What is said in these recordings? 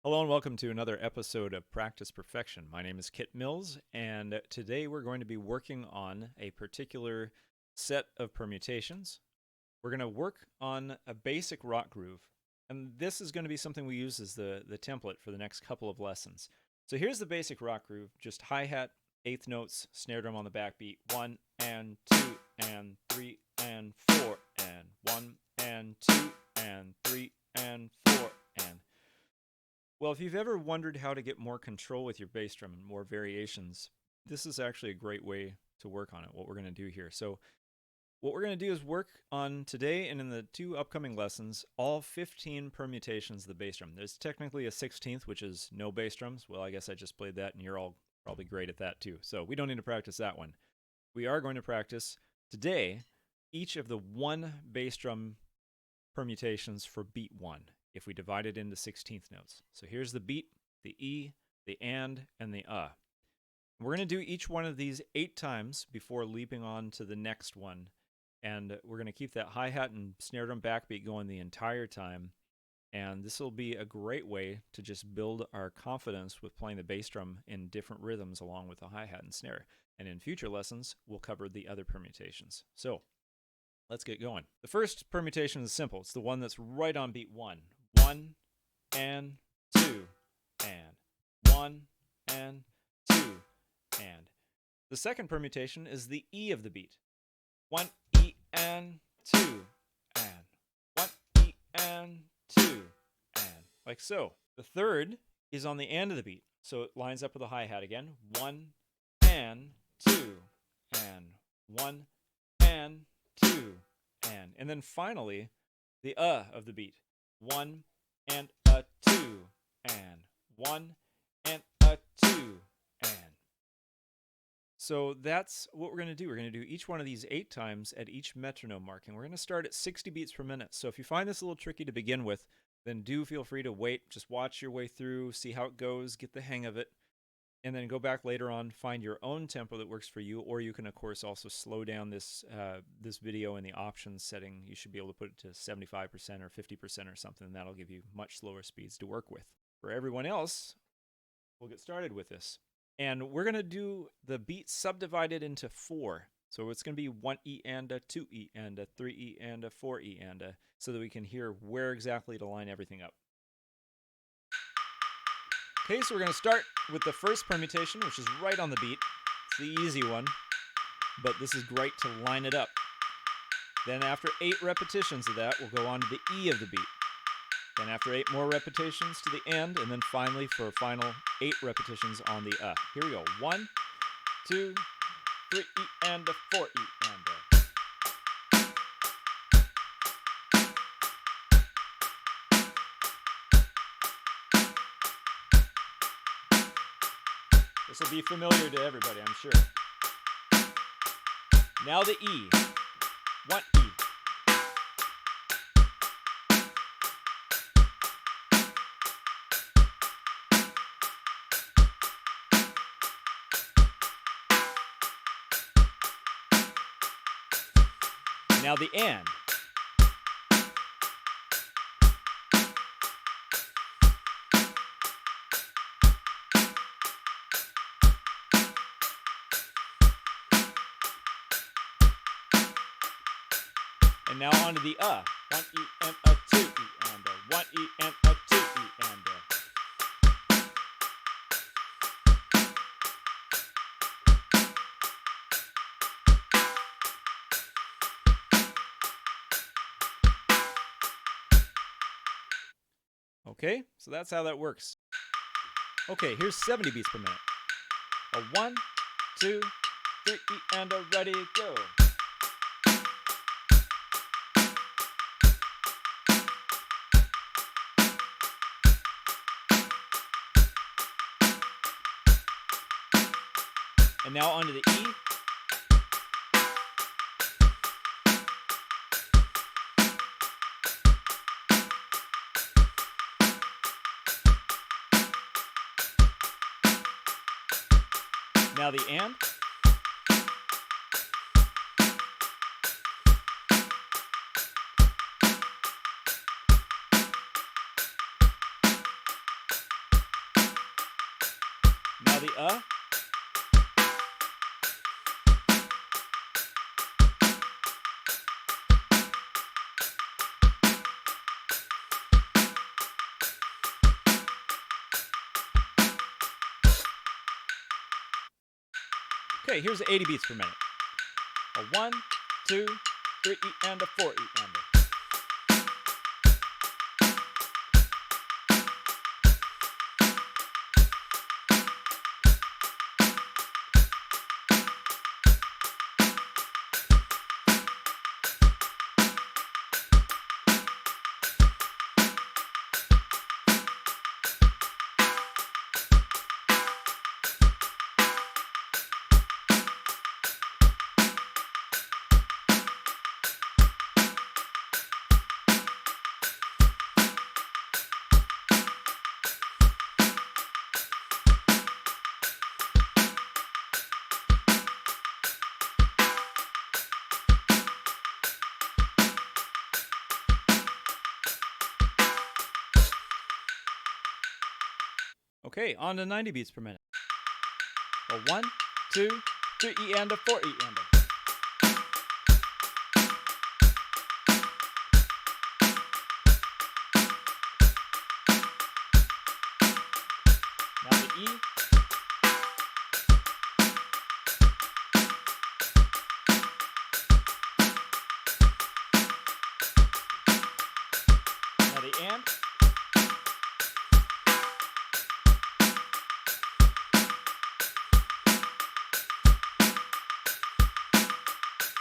Hello and welcome to another episode of Practice Perfection. My name is Kit Mills, and today we're going to be working on a particular set of permutations. We're going to work on a basic rock groove, and this is going to be something we use as the template for the next couple of lessons. So here's the basic rock groove, just hi-hat, eighth notes, snare drum on the backbeat, 1 and 2 and 3 and 4 and 1 and 2 and 3 and 4 and well, if you've ever wondered how to get more control with your bass drum and more variations, this is actually a great way to work on it, what we're going to do here. So what we're going to do is work on today and in the two upcoming lessons, all 15 permutations of the bass drum. There's technically a 16th, which is no bass drums. Well, I guess I just played that and you're all probably great at that too. So we don't need to practice that one. We are going to practice today each of the one bass drum permutations for beat 1 if we divide it into 16th notes. So here's the beat, the E, the and the We're going to do each one of these 8 times before leaping on to the next one. And we're going to keep that hi-hat and snare drum backbeat going the entire time. And this will be a great way to just build our confidence with playing the bass drum in different rhythms along with the hi-hat and snare. And in future lessons, we'll cover the other permutations. So let's get going. The first permutation is simple. It's the one that's right on beat 1. 1 and 2 and 1 and 2 and. The second permutation is the E of the beat. 1 E and 2 and 1 E and 2 and, like so. The third is on the and of the beat, so it lines up with the hi-hat again. 1 and 2 and 1 and 2 and then finally the of the beat. 1 and a 2 and 1 and a 2 and. So that's what we're going to do. We're going to do each one of these 8 times at each metronome marking. We're going to start at 60 beats per minute. So if you find this a little tricky to begin with, then do feel free to wait. Just watch your way through, see how it goes, get the hang of it, and then go back later on, find your own tempo that works for you, or you can, of course, also slow down this video in the options setting. You should be able to put it to 75% or 50% or something, and that'll give you much slower speeds to work with. For everyone else, we'll get started with this. And we're going to do the beat subdivided into 4. So it's going to be 1 E and a 2 E and a 3 E and a 4 E and a, so that we can hear where exactly to line everything up. Okay, so we're going to start with the first permutation, which is right on the beat. It's the easy one, but this is great to line it up. Then after 8 repetitions of that, we'll go on to the E of the beat. Then after 8 more repetitions to the and then finally for a final 8 repetitions on the Here we go. 1, 2, 3 E and a 4 E and a. This will be familiar to everybody, I'm sure. Now the E. 1 E. Now the and. And now on to the 1 E and a 2 E and a 1 E and a 2 E and a. Okay, so that's how that works. Okay, here's 70 beats per minute. A 1, 2, 3 E and a ready, go. And now onto the E. Now the and. the Okay, here's 80 beats per minute. A 1, 2, 3 E and a 4 E and a. Okay, on to 90 beats per minute. A 1, 2, 3 E and a 4 E and a. Now the E. Now the and.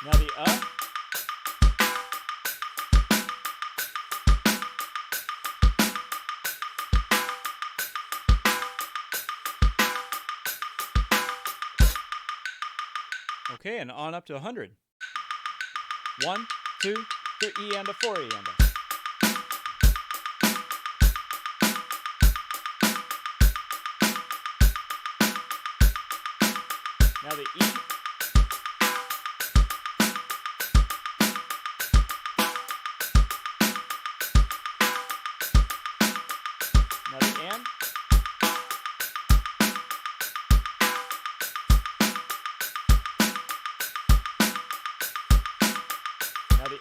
Now the Okay, and on up to 100. 1, 2, 3 E and a 4 E and a. Now the E. Now the and. Now the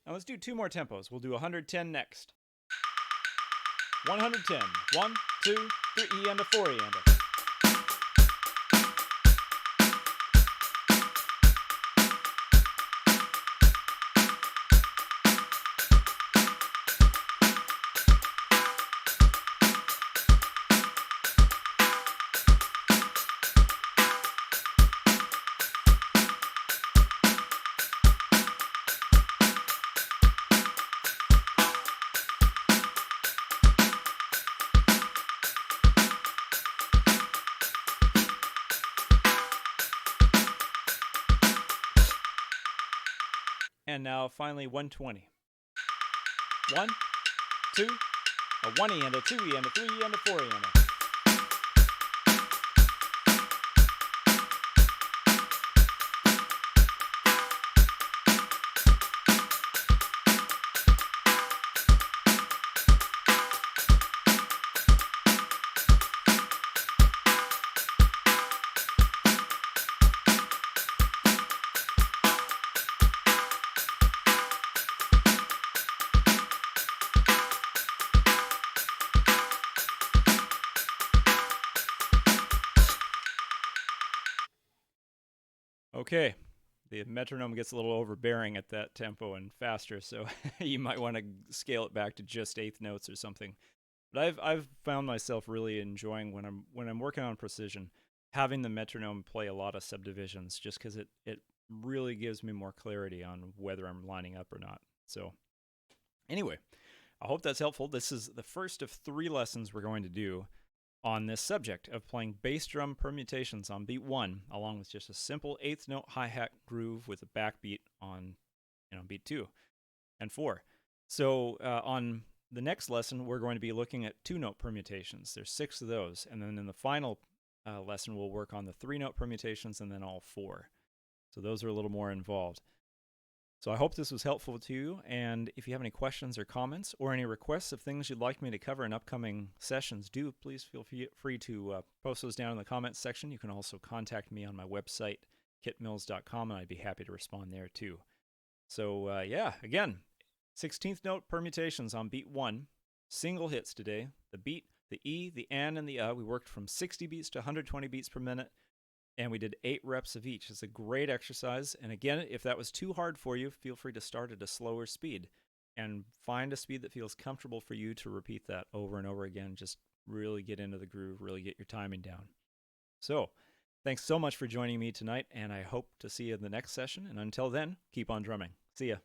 Now let's do 2 more tempos. We'll do 110 next. 110. 1, 2, 3 E and a 4 E and a. And now finally 120. 1, 2, a 1 E and a 2 E and a 3 E and a 4 E and a. Okay, the metronome gets a little overbearing at that tempo and faster, so you might want to scale it back to just eighth notes or something. But I've found myself really enjoying when I'm working on precision, having the metronome play a lot of subdivisions, just because it really gives me more clarity on whether I'm lining up or not. So anyway, I hope that's helpful. This is the first of 3 lessons we're going to do on this subject of playing bass drum permutations on beat 1, along with just a simple 8th note hi-hat groove with a backbeat on beat 2 and 4. So on the next lesson, we're going to be looking at 2-note permutations. There's 6 of those, and then in the final lesson, we'll work on the 3-note permutations and then all 4. So those are a little more involved. So I hope this was helpful to you, and if you have any questions or comments or any requests of things you'd like me to cover in upcoming sessions, do please feel free to post those down in the comments section. You can also contact me on my website, kitmills.com, and I'd be happy to respond there too. So yeah, again, 16th note permutations on beat 1. Single hits today. The beat, the E, the N, and the We worked from 60 beats to 120 beats per minute, and we did 8 reps of each. It's a great exercise. And again, if that was too hard for you, feel free to start at a slower speed and find a speed that feels comfortable for you to repeat that over and over again. Just really get into the groove, really get your timing down. So thanks so much for joining me tonight, and I hope to see you in the next session. And until then, keep on drumming. See ya.